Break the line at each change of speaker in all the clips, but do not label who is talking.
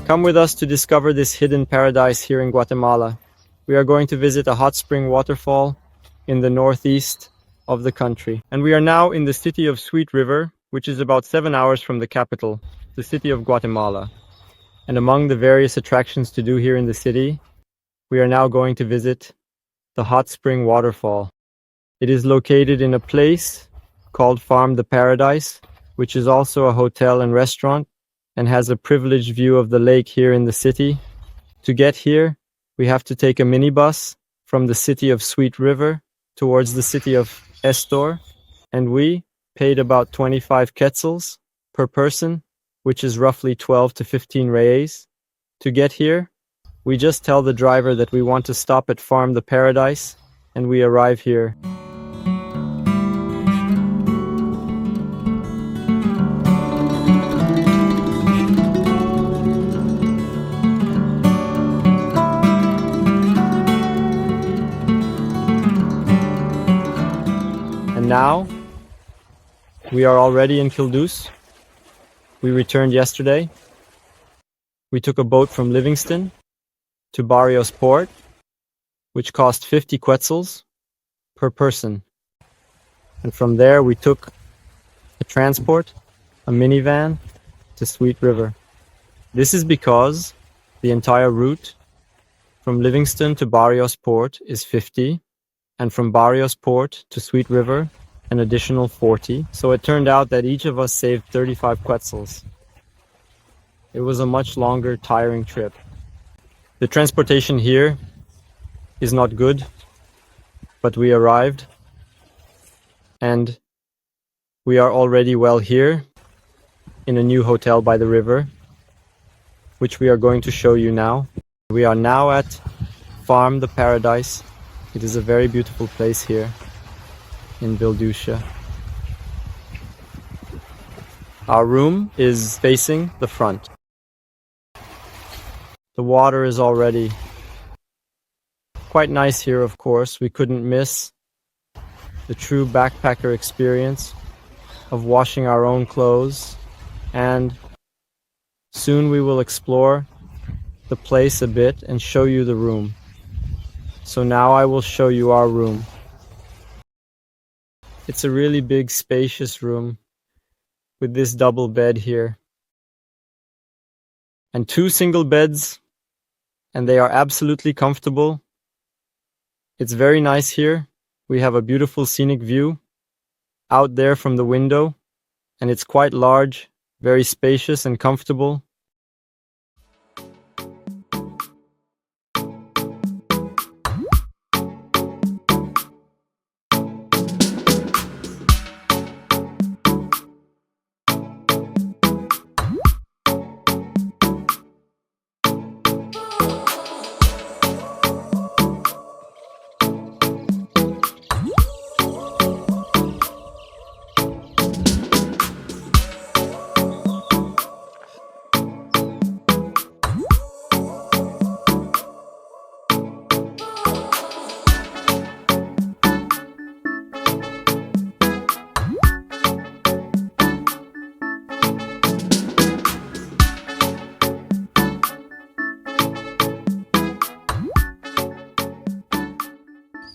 Come with us to discover this hidden paradise here in Guatemala. We are going to visit a hot spring waterfall in the northeast of the country. And we are now in the city of Sweet River, which is about 7 hours from the capital, the city of Guatemala. And among the various attractions to do here in the city, we are now going to visit the hot spring waterfall. It is located in a place called Farm the Paradise, which is also a hotel and restaurant and has a privileged view of the lake here in the city. To get here, we have to take a minibus from the city of Sweet River towards the city of Estor, and we paid about 25 quetzals per person, which is roughly 12 to 15 reais. To get here, we just tell the driver that we want to stop at Farm the Paradise, and we arrive here. And now, we are already in Dulce. We returned yesterday. We took a boat from Livingston to Barrios Port, which cost 50 quetzals per person. And from there we took a transport, a minivan, to Sweet River. This is because the entire route from Livingston to Barrios Port is 50, and from Barrios Port to Sweet River an additional 40. So it turned out that each of us saved 35 quetzals. It was a much longer, tiring trip. The transportation here is not good, but we arrived and we are already well here in a new hotel by the river, which we are going to show you now. We are now at Farm the Paradise. It is a very beautiful place here in Rio Dulce. Our room is facing the front. The water is already quite nice here, of course. We couldn't miss the true backpacker experience of washing our own clothes, and soon we will explore the place a bit and show you the room. So now I will show you our room. It's a really big, spacious room with this double bed here and 2 single beds, and they are absolutely comfortable. It's very nice here. We have a beautiful scenic view out there from the window, and it's quite large, very spacious and comfortable.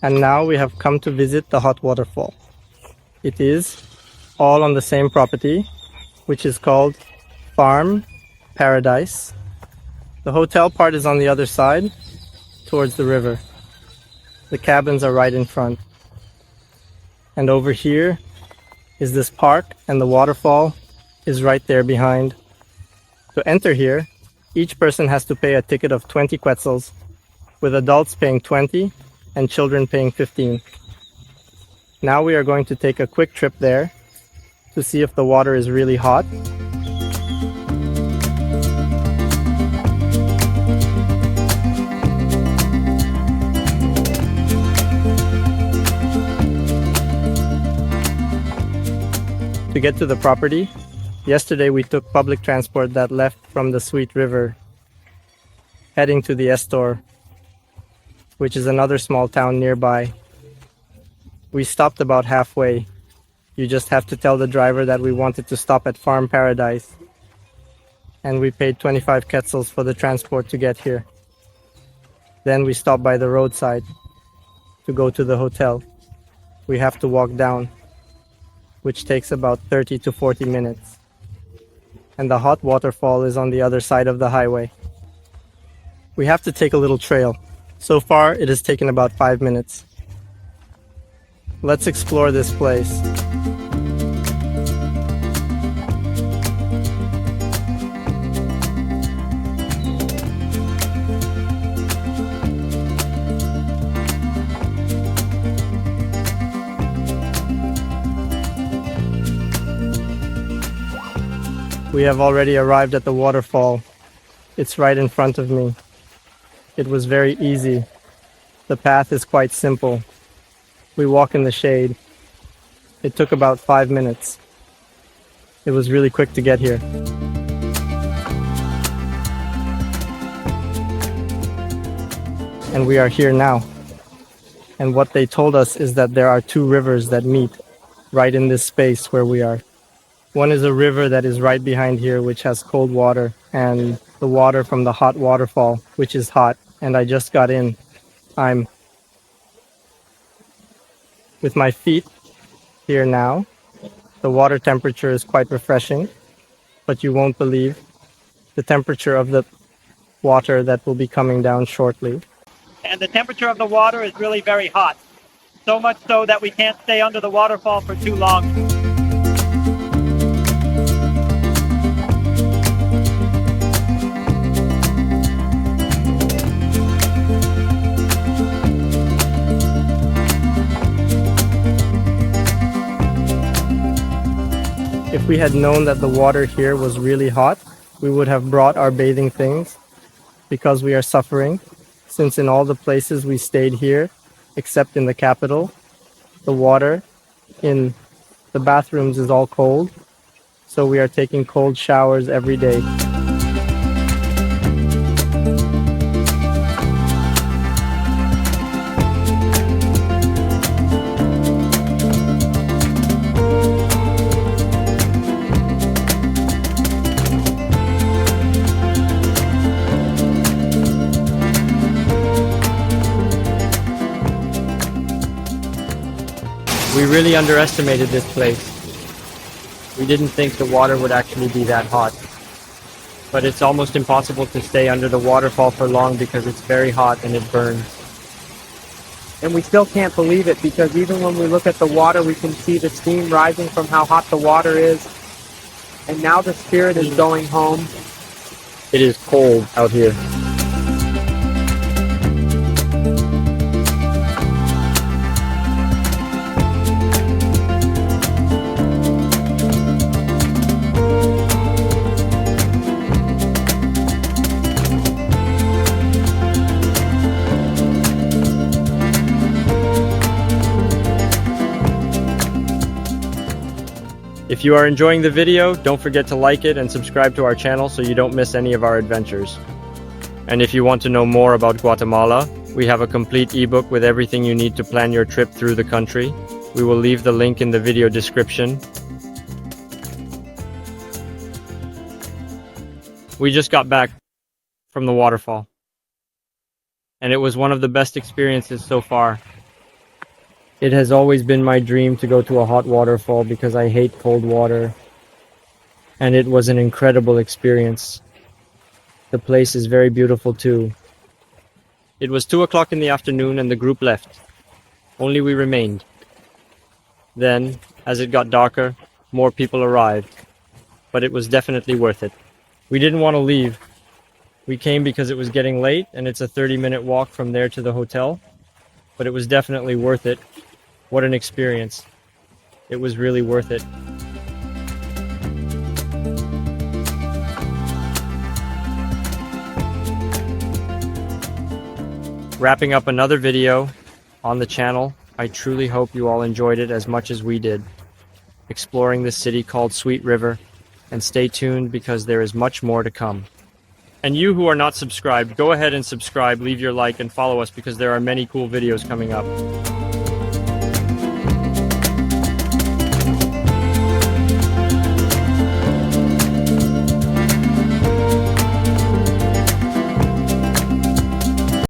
And now we have come to visit the hot waterfall. It is all on the same property, which is called Farm Paradise. The hotel part is on the other side, towards the river. The cabins are right in front. And over here is this park, and the waterfall is right there behind. To enter here, each person has to pay a ticket of 20 quetzals, with adults paying 20 and children paying 15. Now we are going to take a quick trip there to see if the water is really hot. To get to the property, yesterday we took public transport that left from the Sweet River, heading to the Estor, which is another small town nearby. We stopped about halfway. You just have to tell the driver that we wanted to stop at Farm Paradise, and we paid 25 quetzals for the transport to get here. Then we stopped by the roadside to go to the hotel. We have to walk down, which takes about 30 to 40 minutes. And the hot waterfall is on the other side of the highway. We have to take a little trail. So far, it has taken about 5 minutes. Let's explore this place. We have already arrived at the waterfall. It's right in front of me. It was very easy. The path is quite simple. We walk in the shade. It took about 5 minutes. It was really quick to get here. And we are here now. And what they told us is that there are two rivers that meet right in this space where we are. One is a river that is right behind here, which has cold water, and the water from the hot waterfall, which is hot. And I just got in. I'm with my feet here now. The water temperature is quite refreshing, but you won't believe the temperature of the water that will be coming down shortly.
And the temperature of the water is really very hot. So much so that we can't stay under the waterfall for too long.
If we had known that the water here was really hot, we would have brought our bathing things because we are suffering, since in all the places we stayed here, except in the capital, the water in the bathrooms is all cold, so we are taking cold showers every day. We really underestimated this place. We didn't think the water would actually be that hot. But it's almost impossible to stay under the waterfall for long because it's very hot and it burns. And we still can't believe it because even when we look at the water, we can see the steam rising from how hot the water is. And now the spirit is going home. It is cold out here. If you are enjoying the video, don't forget to like it and subscribe to our channel so you don't miss any of our adventures. And if you want to know more about Guatemala, we have a complete ebook with everything you need to plan your trip through the country. We will leave the link in the video description. We just got back from the waterfall, and it was one of the best experiences so far. It has always been my dream to go to a hot waterfall because I hate cold water, and it was an incredible experience. The place is very beautiful too. It was 2 o'clock in the afternoon and the group left. Only we remained. Then, as it got darker, more people arrived, but it was definitely worth it. We didn't want to leave. We came because it was getting late and it's a 30-minute walk from there to the hotel, but it was definitely worth it. What an experience. It was really worth it. Wrapping up another video on the channel. I truly hope you all enjoyed it as much as we did, exploring this city called Sweet River, and stay tuned because there is much more to come. And you who are not subscribed, go ahead and subscribe, leave your like, and follow us because there are many cool videos coming up.